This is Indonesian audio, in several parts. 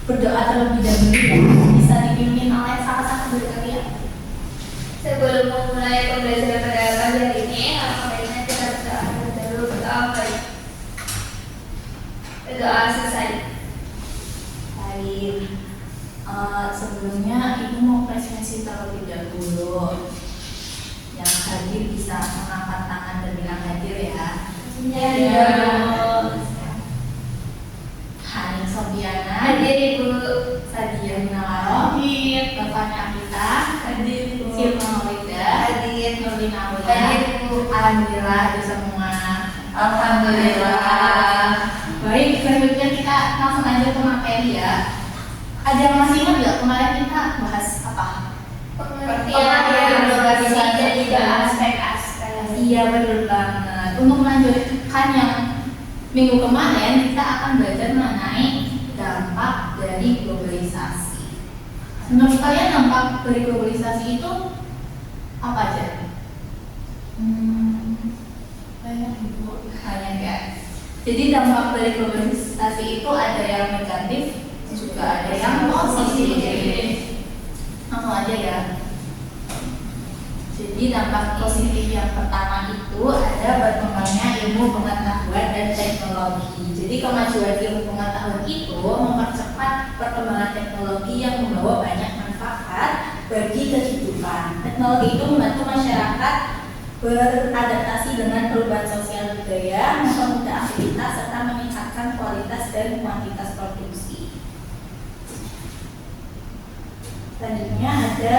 berdoa terlebih dahulu ya. Bisa dipimpin oleh salah satu dari kalian. Sebelum memulai pembelajaran pada pagi hari ini, baiknya kita berdoa dulu. Berdoa selesai. Baik. Sebelumnya ibu mau presentasi terlebih dahulu. Yang hadir bisa mengangkat tangan dan bilang hadir ya. Ya. Hani Sofiana, Hadir Ibu. Sadia Gunawan, Bapaknya kita, Hadir Ibu. Silma Maulida, Hadir. Nurlina Aulia. Hadir Ibu. Alhamdulillah hadir semua. Alhamdulillah. Baik, selanjutnya kita langsung aja ke materi ya. Ada yang masih ingat nggak kemarin kita bahas apa? Pengertian globalisasi dan juga aspek-aspek. Iya betul banget. Untuk melanjutkan yang minggu kemarin kita akan belajar mengenai dampak dari globalisasi. Menurut kalian dampak dari globalisasi itu apa aja? Banyak ibu. Banyak ya. Jadi dampak dari globalisasi itu ada yang negatif, juga ada yang positif. Langsung aja ya. Jadi dampak positif yang pertama itu ada berkembangnya ilmu pengetahuan dan teknologi. Jadi kemajuan ilmu pengetahuan itu mempercepat perkembangan teknologi yang membawa banyak manfaat bagi kehidupan. Teknologi itu membantu masyarakat beradaptasi dengan perubahan sosial budaya, mempermudah aktivitas serta meningkatkan kualitas dan kuantitas produksi. Selanjutnya ada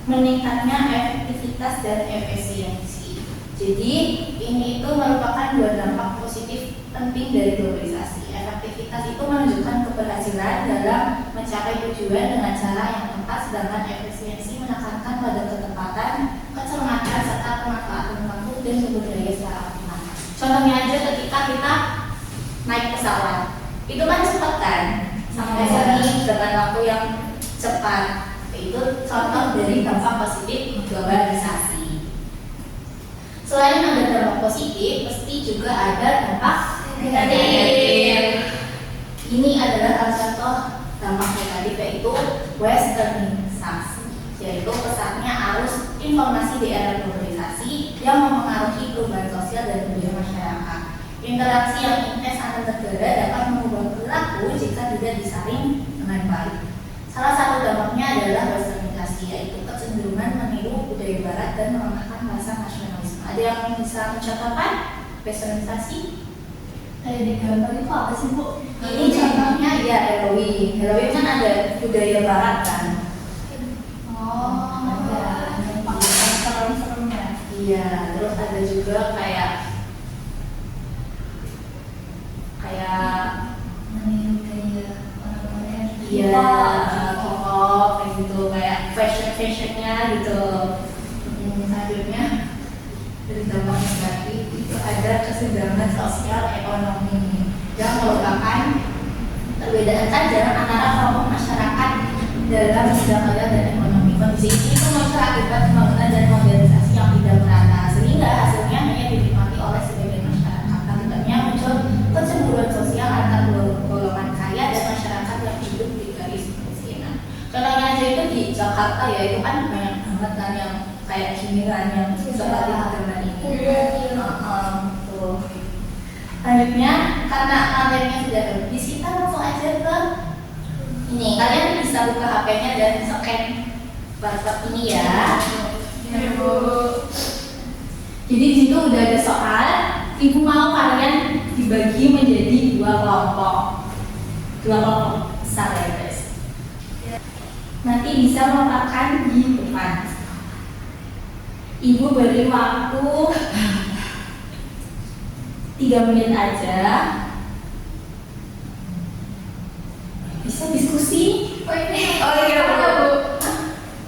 meningkatnya efektivitas dan efisiensi. Jadi ini itu merupakan dua dampak positif penting dari globalisasi. Efektivitas itu menunjukkan keberhasilan dalam mencapai tujuan dengan cara yang tepat, sedangkan efisiensi menekankan pada ketepatan, kecermatan serta pemanfaatan waktu dan sumber daya secara optimal. Contohnya aja ketika kita naik pesawat, itu kan cepat kan, sampai sini dengan waktu yang cepat. Itu contoh dari dampak positif globalisasi. Selain ada dampak positif, pasti juga ada dampak negatif. Ini adalah salah satu dampak negatif, yaitu westernisasi, yaitu pesatnya arus informasi di era globalisasi yang mempengaruhi perubahan sosial dan budaya masyarakat. Interaksi yang intens antar negara dapat mengubah perilaku jika tidak disaring dengan baik. Salah satu dampaknya adalah westernisasi, yaitu kecenderungan meniru budaya barat dan melemahkan rasa nasionalisme. Ada yang bisa mencontohkan westernisasi? Kayak di gambar itu apa sih Bu? Ini contohnya ya Halloween. Halloween kan ada budaya barat kan? Oh, ada. Serem-serem ya. Iya, terus ada juga kayak meniru gaya orang-orang. iya tokoh kayak gitu, kayak fashionnya gitu. Selanjutnya dari dampak negatif itu ada kesenjangan sosial ekonomi yang merupakan perbedaan tajam antara kelompok masyarakat dalam bidang sosial dan ekonomi. Kondisi ini itu muncul akibat pembangunan dan modernisasi yang tidak merata, sehingga hasilnya hanya dinikmati oleh sebagian masyarakat. Akibatnya muncul kecemburuan sosial antar golongan kaya dan masyarakat yang hidup di garis kemiskinan. Contohnya aja itu di Jakarta ya, itu kan banyak banget kan yang kayak ginian yang seperti gambar ini. Tuh. Selanjutnya karena materinya sudah habis, kita langsung aja ke ini. Kalian bisa buka HP-nya dan scan barcode ini ya. Jadi di situ udah ada soal. Ibu mau kalian dibagi menjadi dua kelompok besar ya guys. Nanti bisa meletakkan di depan. Ibu beri waktu 3 menit aja. Bisa diskusi. Oh ini. Oh iya Bu.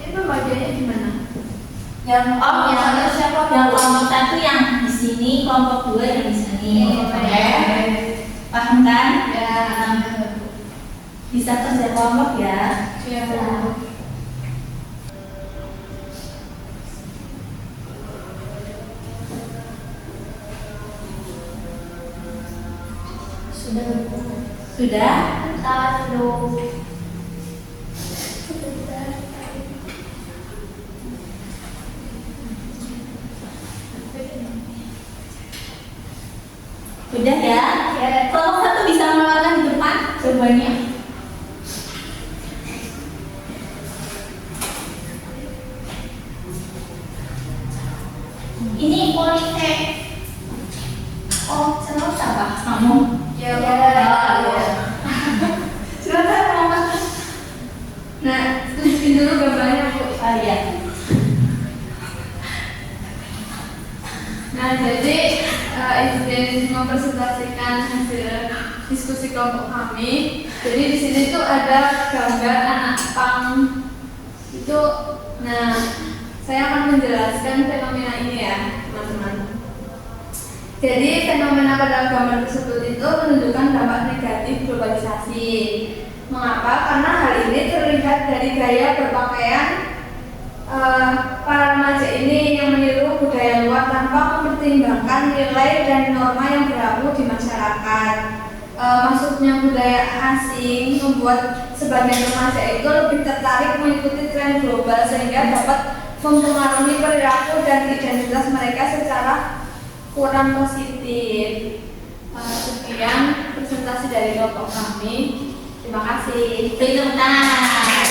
Ini pembagiannya gimana? Yang kelompok satu yang di sini, kelompok 2 yang di sini. Oke. Paham kan? Ya. Bisa kerja kelompok ya. Ya. Sudah? Tahan dulu. Udah ya? Ya. Kelompok satu bisa mengeluarkan di depan jawabannya. Ini politek. Oh, sama siapa? Kamu? Ya. Silakan Muhammad. Nah, tunjukin dulu gambarnya, Bu. Oh iya. Nah, jadi izin mempresentasikan hasil diskusi kelompok kami. Jadi di sini tuh ada gambar anak pang itu. Nah, saya akan menjelaskan fenomena ini ya, teman-teman. Jadi fenomena pada gambar tersebut itu menunjukkan dampak negatif globalisasi. Mengapa? Karena hal ini terlihat dari gaya berpakaian para remaja ini yang meniru budaya luar tanpa mempertimbangkan nilai dan norma yang berlaku di masyarakat. Masuknya budaya asing membuat sebagian remaja itu lebih tertarik mengikuti tren global sehingga dapat mempengaruhi perilaku dan identitas mereka secara kurang positif. Sekian presentasi dari kelompok kami. Terima kasih. Beri tepuk tangan.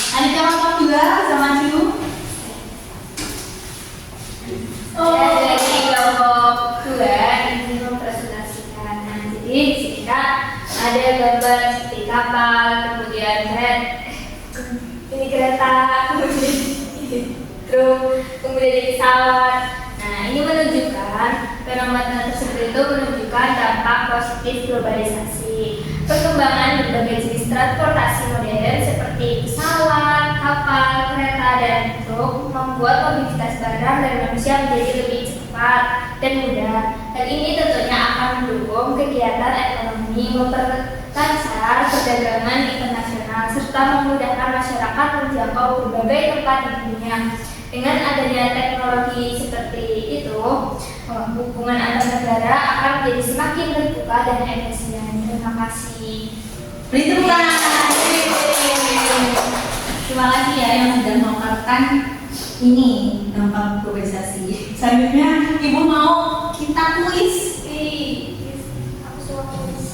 Ada kelompok juga sama Ciu. Saya dari kelompok 2 ingin mempresentasikan. Nah, jadi di sini kan ada gambar seperti kapal, kemudian ini kereta, kemudian truk, kemudian ini pesawat. Nah, ini menunjukkan fenomena tersebut itu menunjukkan dampak positif globalisasi. Perkembangan berbagai jenis transportasi modern seperti pesawat, kapal, kereta, dan truk membuat mobilitas barang dan manusia menjadi lebih cepat dan mudah. Hal ini tentunya akan mendukung kegiatan ekonomi, memperlancar perdagangan internasional, serta memudahkan masyarakat menjangkau berbagai tempat di dunia. Dengan adanya teknologi seperti itu, hubungan antar negara akan menjadi semakin terbuka dan efisien. Terima kasih. Beri tepuk tangan. Terima kasih ya yang sudah memaparkan ini dampak globalisasi. Selanjutnya Ibu mau kita kuis. Aku suka tulis.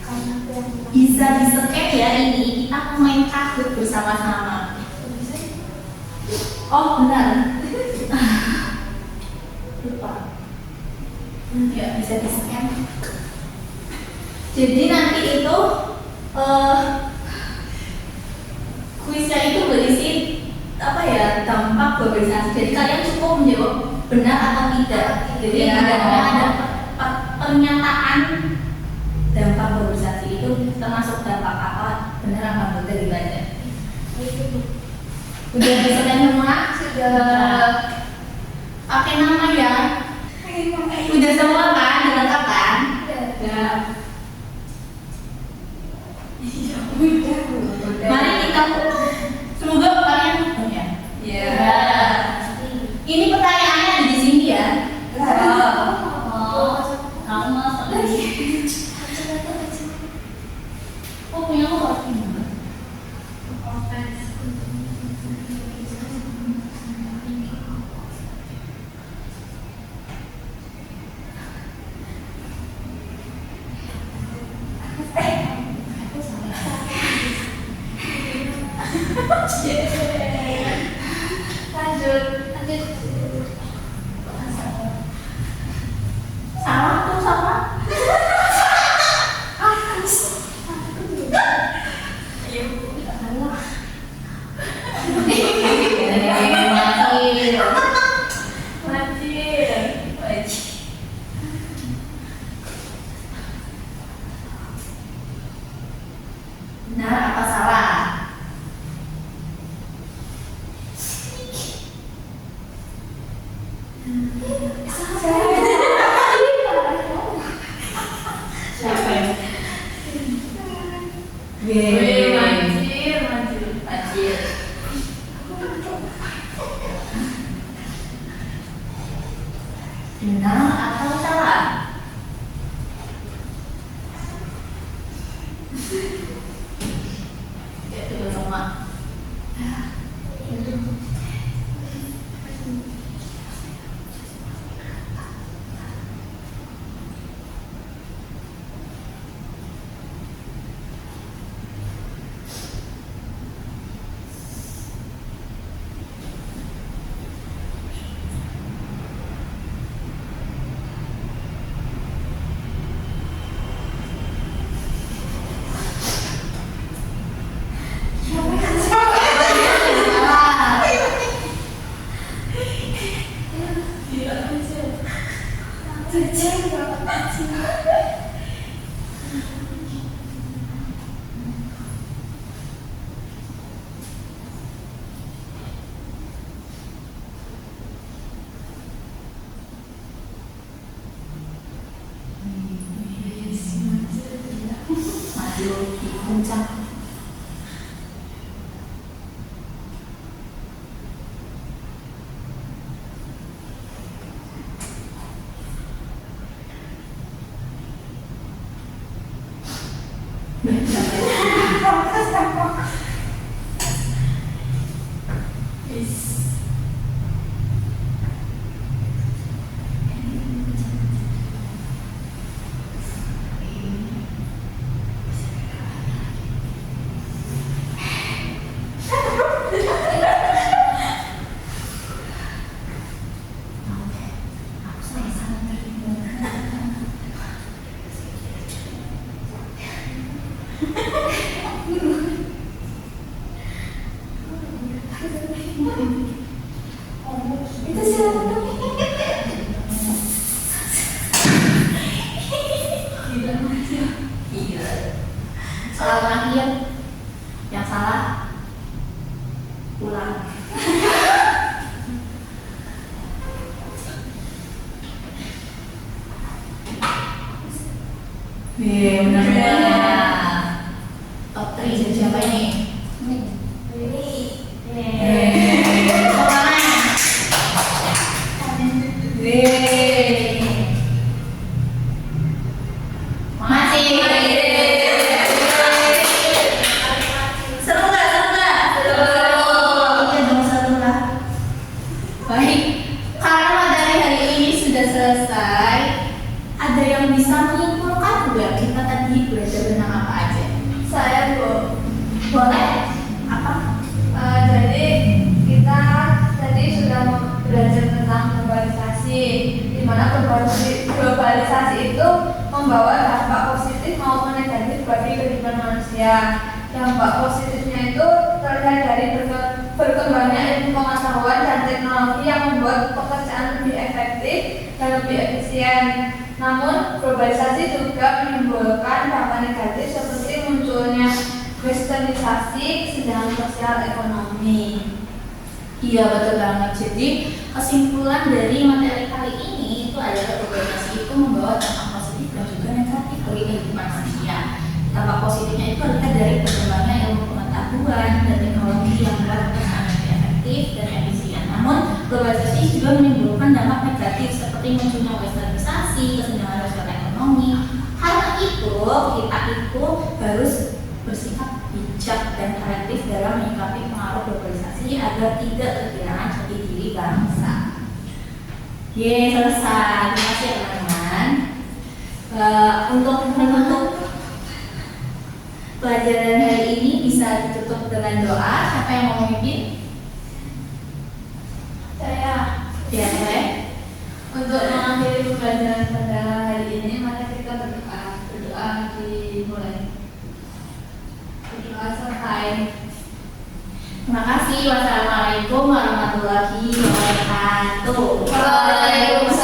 Karena aku yang Bisa di-scan ya ini. Kita mau main kahoot bersama-sama. Oh benar. Lupa. Ya bisa di-scan. Jadi nanti itu kuisnya itu berisi apa ya, dampak globalisasi. Jadi kalian cukup menjawab benar atau tidak. Jadi ada pernyataan dampak globalisasi itu termasuk dampak apa, benar apa enggak dibaca. Udah bisa semua? sudah Pakai nama ya. Udah semua kan, dilengkap kan? ya. Mari kita semoga kalian ya. Ya. Ini pertanyaannya ada di sini ya. Oh, Kamu lagi. Oh punya aku harus gimana? lanjut. Salah tuh sama. Benar apa salah? Siapa yang? Majir. Benar atau salah? Ya, itu sama. Maju di puncak. Itu siapa tuh? Iya. Salah terakhir. Yang salah ulang. Benar-benar. Top 3 siapa ini? Boleh? Apa? Jadi kita tadi sudah belajar tentang globalisasi, di mana globalisasi itu membawa dampak positif maupun negatif bagi kehidupan manusia. Dampak positifnya itu terlihat dari berkembangnya ilmu pengetahuan dan teknologi yang membuat pekerjaan lebih efektif dan lebih efisien. Namun globalisasi juga menimbulkan dampak negatif seperti munculnya westernisasi kesenjangan sosial ekonomi. Iya, betul banget. Jadi kesimpulan dari materi kali ini itu adalah globalisasi itu membawa dampak positif dan juga negatif bagi kehidupan manusia. Dampak positifnya itu terlihat dari berkembangnya ilmu pengetahuan dan teknologi yang membuat pekerjaan lebih efektif dan efisien. Namun globalisasi juga menimbulkan dampak negatif seperti munculnya westernisasi kesenjangan sosial ekonomi. Karena itu kita itu harus bersikap bijak dan kreatif dalam menyikapi pengaruh globalisasi agar tidak kehilangan jati diri bangsa. Selesai. Terima kasih ya teman-teman. Untuk menutup pelajaran hari ini bisa ditutup dengan doa. Siapa yang mau memimpin? Saya. Ya, boleh. Untuk mengakhiri pembelajaran pada hari ini, mari kita berdoa. Berdoa dimulai. Berdoa selesai. Terima kasih. Wassalamualaikum warahmatullahi wabarakatuh. Waalaikumsalam.